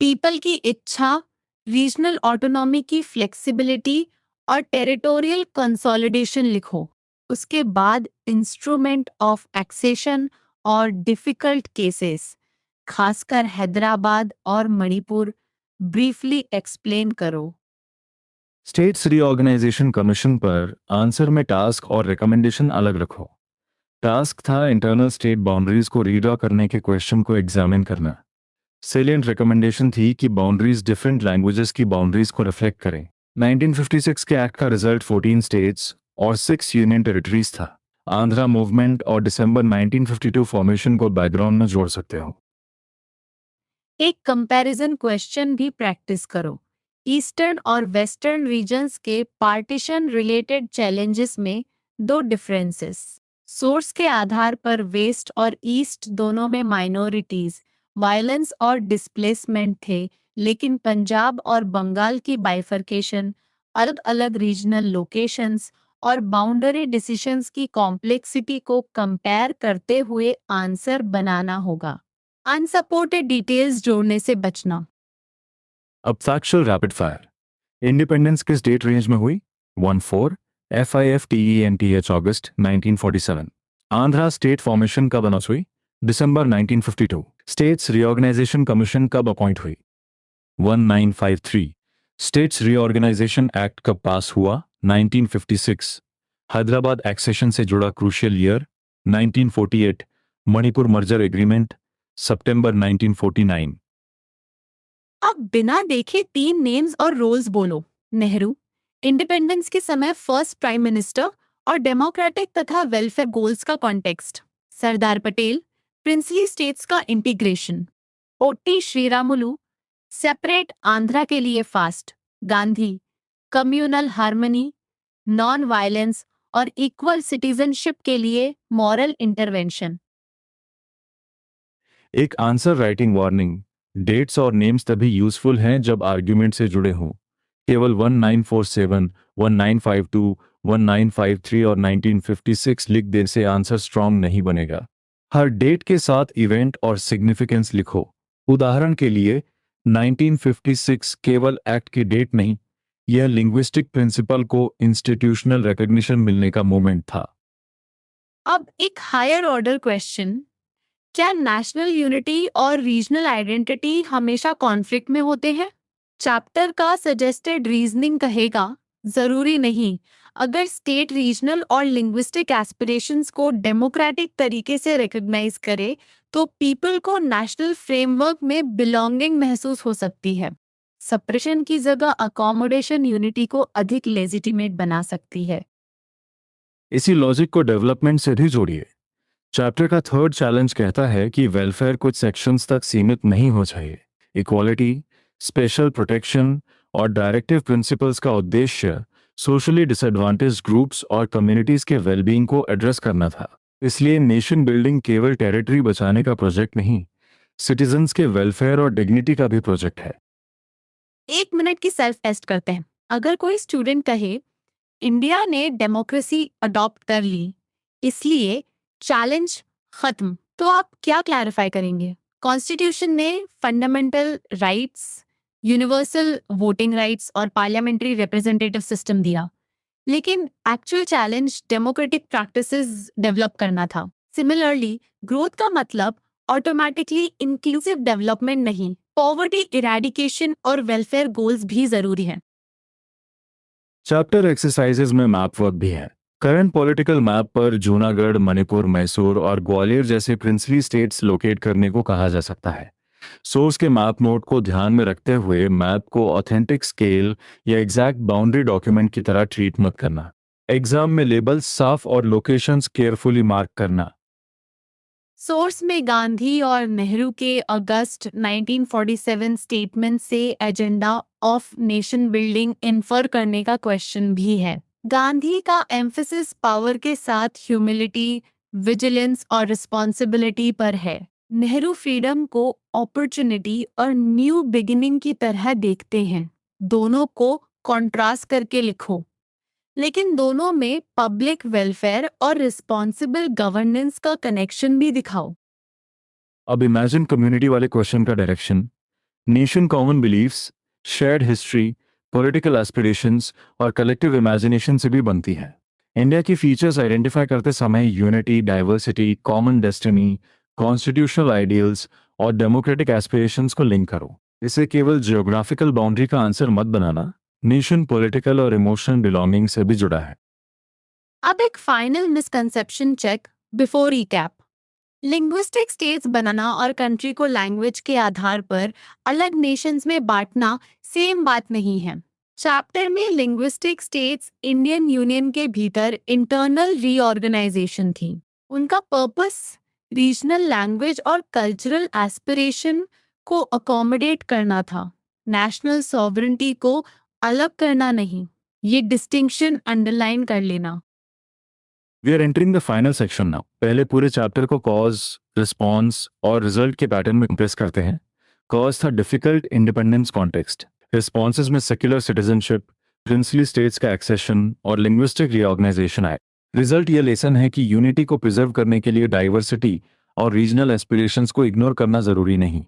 B: पीपल की इच्छा, रीजनल ऑटोनॉमी की फ्लेक्सिबिलिटी और टेरिटोरियल कंसोलिडेशन लिखो। उसके बाद इंस्ट्रूमेंट ऑफ एक्सेशन और डिफिकल्ट केसेस, खासकर हैदराबाद और मणिपुर, ब्रीफली एक्सप्लेन करो।
A: स्टेट्स रीऑर्गेनाइजेशन कमीशन पर आंसर में टास्क और रिकमेंडेशन अलग रखो। टास्क था इंटरनल स्टेट बाउंड्रीज को रीड्रॉ करने के क्वेश्चन को एग्जामिन करना। सेलिएंट रिकमेंडेशन थी कि बाउंड्रीज डिफरेंट लैंग्वेजेस की बाउंड्रीज को रिफ्लेक्ट करें। 1956 के एक्ट का रिजल्ट 14 स्टेट्स और 6 यूनियन टेरिटरीज था। आंध्रा मूवमेंट और दिसंबर 1952 फॉर्मेशन को बैकग्राउंड में जोड़ सकते हो।
B: एक कंपैरिजन क्वेश्चन भी प्रैक्टिस करो। ईस्टर्न और वेस्टर्न रीजन्स के पार्टीशन रिलेटेड चैलेंजेस में 2 डिफरेंसेस। सोर्स के आधार पर वेस्ट और ईस्ट दोनों में माइनॉरिटीज, वायलेंस और डिस्प्लेसमेंट थे, लेकिन पंजाब और बंगाल की बाइफर्केशन, अलग अलग रीजनल लोकेशंस और बाउंड्री डिसीजंस की कॉम्प्लेक्सिटी को कंपेयर करते हुए आंसर बनाना होगा। अनसपोर्टेड डिटेल्स जोड़ने से बचना।
A: अब फैक्चुअल रैपिड फायर। इंडिपेंडेंस किस डेट रेंज में हुई? 14 FIFTENTH अगस्त 1947। आंध्रा स्टेट फॉर्मेशन कब अनाउंस हुई? दिसंबर 1952। स्टेट्स रीऑर्गेनाइजेशन कमीशन कब अपॉइंट हुई? 1953। स्टेट्स रीऑर्गेनाइजेशन एक्ट कब पास हुआ? 1956। हैदराबाद एक्सेशन से जुड़ा crucial year 1948। Manipur merger agreement सितंबर 1949।
B: अब बिना देखे 3 नेम्स और रोल्स बोलो। नेहरू, इंडिपेंडेंस के समय फर्स्ट प्राइम मिनिस्टर और डेमोक्रेटिक तथा वेलफेयर गोल्स का context. Sardar Patel, princely states का integration. Potty Sriramulu, separate Andhra के लिए fast, Gandhi, communal harmony, non violence और इक्वल सिटीजनशिप के लिए मॉरल इंटरवेंशन।
A: एक आंसर राइटिंग वार्निंग। डेट्स और नेम्स तभी यूजफुल हैं जब आर्ग्यूमेंट से जुड़े हों। केवल 1947, 1952, 1953 और 1956 लिख देने से आंसर स्ट्रॉन्ग नहीं बनेगा। हर डेट के साथ इवेंट और सिग्निफिकेंस लिखो। उदाहरण के लिए 1956 केवल एक्ट की डेट नहीं, यह लिंग्विस्टिक प्रिंसिपल को इंस्टीट्यूशनल रिकॉग्निशन मिलने का मोमेंट था।
B: अब एक हायर ऑर्डर क्वेश्चन, क्या नेशनल यूनिटी और रीजनल आइडेंटिटी हमेशा कॉन्फ्लिक्ट में होते हैं? चैप्टर का सजेस्टेड रीजनिंग कहेगा जरूरी नहीं। अगर स्टेट रीजनल और लिंग्विस्टिक एस्पिरेशंस को डेमोक्रेटिक तरीके से रिकॉग्नाइज करे तो पीपल को नेशनल फ्रेमवर्क में बिलोंगिंग महसूस हो सकती है। सप्रेशन की जगह अकोमोडेशन यूनिटी को अधिक लेजिटिमेट बना सकती है।
A: इसी लॉजिक को डेवलपमेंट से भी जोड़िए। चैप्टर का थर्ड चैलेंज कहता है कि वेलफेयर कुछ सेक्शंस तक सीमित नहीं हो चाहिए। इक्वालिटी, स्पेशल प्रोटेक्शन और डायरेक्टिव प्रिंसिपल्स का उद्देश्य सोशली डिसएडवांटेज्ड ग्रुप्स और कम्युनिटीज के वेलबींग को एड्रेस करना था। इसलिए नेशन बिल्डिंग केवल टेरिटरी बचाने का प्रोजेक्ट नहीं, सिटीजन्स के वेलफेयर और डिग्निटी का भी प्रोजेक्ट है।
B: 1 मिनट की सेल्फ टेस्ट करते हैं। अगर कोई स्टूडेंट कहे इंडिया ने डेमोक्रेसी अडॉप्ट कर ली इसलिए चैलेंज खत्म, तो आप क्या क्लैरिफाई करेंगे? कॉन्स्टिट्यूशन ने fundamental rights, universal voting rights और पार्लियामेंट्री रिप्रेजेंटेटिव सिस्टम दिया, लेकिन actual challenge democratic practices develop करना था। सिमिलरली ग्रोथ का मतलब ऑटोमेटिकली इंक्लूसिव डेवलपमेंट नहीं, पॉवर्टी इरेडिकेशन और वेलफेयर गोल्स भी जरूरी हैं।
A: चैप्टर एक्सरसाइजेज में मैप वर्क भी है। करंट पॉलिटिकल मैप पर जूनागढ़, मणिपुर, मैसूर और ग्वालियर जैसे प्रिंसली स्टेट्स लोकेट करने को कहा जा सकता है। सोर्स के मैप नोट को ध्यान में रखते हुए मैप को ऑथेंटिक स्केल या एग्जैक्ट बाउंड्री डॉक्यूमेंट की तरह ट्रीट मत करना। एग्जाम में लेबल्स साफ और लोकेशंस केयरफुली मार्क करना।
B: सोर्स में गांधी और नेहरू के अगस्त 1947 स्टेटमेंट से agenda of nation building infer करने का क्वेश्चन भी है। गांधी का एम्फेसिस पावर के साथ ह्यूमिलिटी, विजिलेंस और रिस्पॉन्सिबिलिटी पर है। नेहरू फ्रीडम को अपॉर्चुनिटी और न्यू बिगिनिंग की तरह देखते हैं। दोनों को कॉन्ट्रास्ट करके लिखो, लेकिन दोनों में पब्लिक वेलफेयर और रिस्पॉन्सिबल गवर्नेंस का कनेक्शन भी दिखाओ।
A: अब इमेजिन कम्युनिटी वाले क्वेश्चन का direction. Nation common beliefs, shared history, political aspirations और कलेक्टिव इमेजिनेशन से भी बनती है। इंडिया की फीचर्स आइडेंटिफाई करते समय unity, diversity, common destiny, constitutional ideals और डेमोक्रेटिक एस्पिरेशंस को लिंक करो। इसे केवल जियोग्राफिकल बाउंड्री का आंसर मत बनाना, नेशन पॉलिटिकल और इमोशनल बिलोंगिंग से भी जुड़ा है।
B: अब एक final misconception check before recap. Linguistic states बनाना और कंट्री को लैंग्वेज के आधार पर अलग नेशंस में बांटना सेम बात नहीं है। चैप्टर में लिंग्विस्टिक स्टेट्स इंडियन यूनियन के भीतर इंटरनल रीऑर्गेनाइजेशन थी। उनका पर्पस रीजनल लैंग्वेज और कल्चरल एस्पिरेशन को अकोमोडेट करना था, नेशनल सॉवरेंटी को अलग करना नहीं। ये डिस्टिंक्शन अंडरलाइन कर लेना।
A: We are entering the final section now. पहले पूरे चैप्टर को कॉज, रिस्पॉन्स और रिजल्ट के पैटर्न में कंप्रेस करते हैं। कॉज था डिफिकल्ट इंडिपेंडेंस कॉन्टेक्स्ट, रिस्पॉन्सेज में सेक्युलर सिटीजनशिप, प्रिंसली स्टेट्स का एक्सेशन और लिंग्विस्टिक रीऑर्गेनाइजेशन आए। रिजल्ट ये लेसन है कि यूनिटी को प्रिजर्व करने के लिए डाइवर्सिटी और रीजनल एस्पिरेशंस को इग्नोर करना जरूरी नहीं,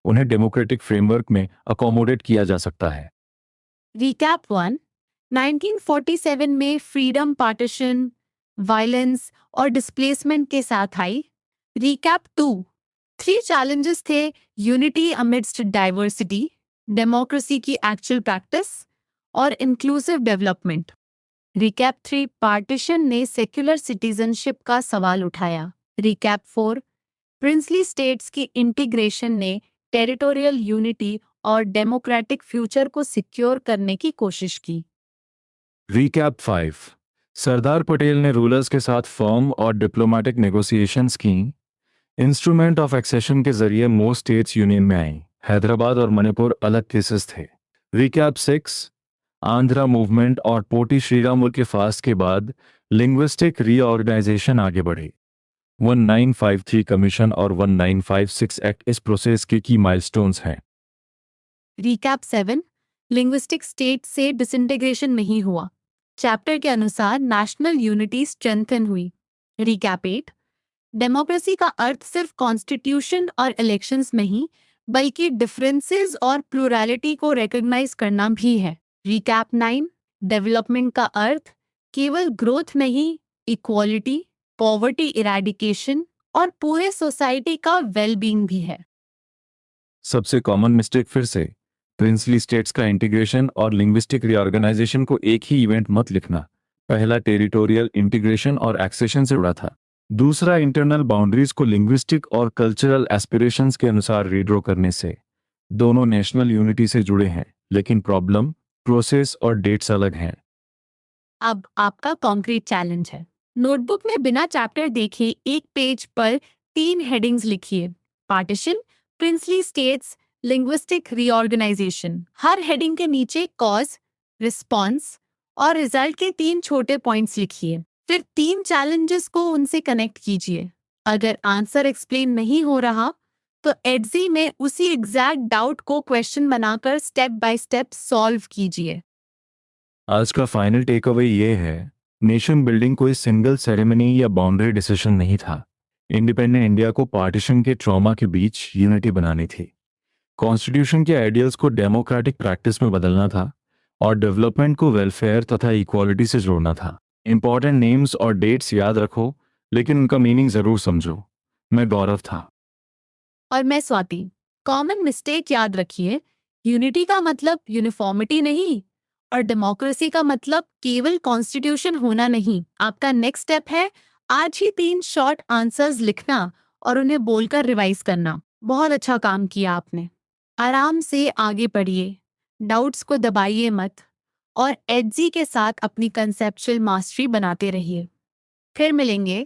A: उन्हें डेमोक्रेटिक फ्रेमवर्क में अकोमोडेट किया जा सकता है।
B: रिकैप 1, 1947 में फ्रीडम, पार्टीशन, वायलेंस और डिस्प्लेसमेंट के साथ आई। रिकैप 2, 3 चैलेंजेस थे, यूनिटी अमिडस्ट डाइवर्सिटी, डेमोक्रेसी की एक्चुअल प्रैक्टिस और इंक्लूसिव डेवलपमेंट। रिकैप 3, पार्टीशन ने सेक्युलर सिटीजनशिप का सवाल उठाया। रिकैप 4, प्रिंसली स्टेट्स की इंटीग्रेशन ने टेरिटोरियल यूनिटी और डेमोक्रेटिक फ्यूचर को सिक्योर करने की कोशिश की।
A: रिकैप 5, सरदार पटेल ने रूलर्स के साथ फर्म और डिप्लोमेटिक नेगोशिएशंस की। इंस्ट्रूमेंट ऑफ एक्सेशन के जरिए मोस्ट स्टेट्स यूनियन में आई। हैदराबाद और मणिपुर अलग केसेस थे। रिकैप 6, आंध्रा मूवमेंट और पोटी श्रीरामुल के फास्ट के बाद लिंग्विस्टिक रीऑर्गेनाइजेशन आगे बढ़ी। 1953 कमीशन और 1956 एक्ट इस प्रोसेस के की माइलस्टोन्स हैं।
B: रिकैप 7, लिंग्विस्टिक स्टेट से डिसइंटीग्रेशन नहीं हुआ। चैप्टर के अनुसार नेशनल यूनिटी स्ट्रेंथन हुई। रिकैप 8, डेमोक्रेसी का अर्थ सिर्फ कॉन्स्टिट्यूशन और इलेक्शंस नहीं बल्कि डिफरेंसेस और प्लूरैलिटी को रिकॉग्नाइज करना भी है। रिकैप 9, डेवलपमेंट का अर्थ केवल ग्रोथ नहीं, इक्वालिटी, पॉवर्टी इरेडिकेशन और पूरे सोसाइटी का वेलबींग भी है।
A: सबसे कॉमन मिस्टेक फिर से प्रिंसली स्टेट्स का इंटीग्रेशन और लिंग्विस्टिक रीऑर्गेनाइजेशन को एक ही इवेंट मत लिखना। पहला टेरिटोरियल इंटीग्रेशन और एक्सेशन से जुड़ा था। दूसरा इंटरनल बाउंड्रीज को लिंग्विस्टिक और कल्चरल एस्पिरेशंस के अनुसार रीड्रॉ करने से। दोनों नेशनल यूनिटी से जुड़े हैं लेकिन प्रॉब्लम, प्रोसेस और डेट्स अलग हैं।
B: अब आपका कॉन्क्रीट चैलेंज है। नोटबुक में बिना चैप्टर देखे एक पेज पर 3 हेडिंग्स लिखिए। Partition, princely states, linguistic reorganisation. हर हेडिंग के नीचे कॉज, रिस्पॉन्स और रिजल्ट के 3 छोटे पॉइंट्स लिखिए। फिर 3 चैलेंजेस को उनसे कनेक्ट कीजिए। अगर आंसर एक्सप्लेन नहीं हो रहा तो एडजी में उसी एग्जैक्ट डाउट को क्वेश्चन बनाकर स्टेप बाय स्टेप सॉल्व कीजिए।
A: आज का फाइनल टेक अवे ये है, नेशन बिल्डिंग कोई सिंगल सेरेमनी या बाउंड्री डिसीजन नहीं था। इंडिपेंडेंट इंडिया को पार्टीशन के ट्रॉमा के बीच यूनिटी बनानी थी। कॉन्स्टिट्यूशन के आइडियल्स को डेमोक्रेटिक प्रैक्टिस में बदलना था और डेवलपमेंट को वेलफेयर तथा इक्वालिटी से जोड़ना था। इंपॉर्टेंट नेम्स और डेट्स याद रखो लेकिन उनका मीनिंग जरूर समझो। मैं गौरव था।
B: और मैं स्वाति। कॉमन मिस्टेक याद रखिए, यूनिटी का मतलब यूनिफॉर्मिटी नहीं और डेमोक्रेसी का मतलब केवल कॉन्स्टिट्यूशन होना नहीं। आपका नेक्स्ट स्टेप है आज ही 3 शॉर्ट आंसर्स लिखना और उन्हें बोलकर रिवाइज करना। बहुत अच्छा काम किया आपने। आराम से आगे बढ़िए, डाउट्स को दबाइए मत और एडजी के साथ अपनी कंसेप्चुअल मास्टरी बनाते रहिए। फिर मिलेंगे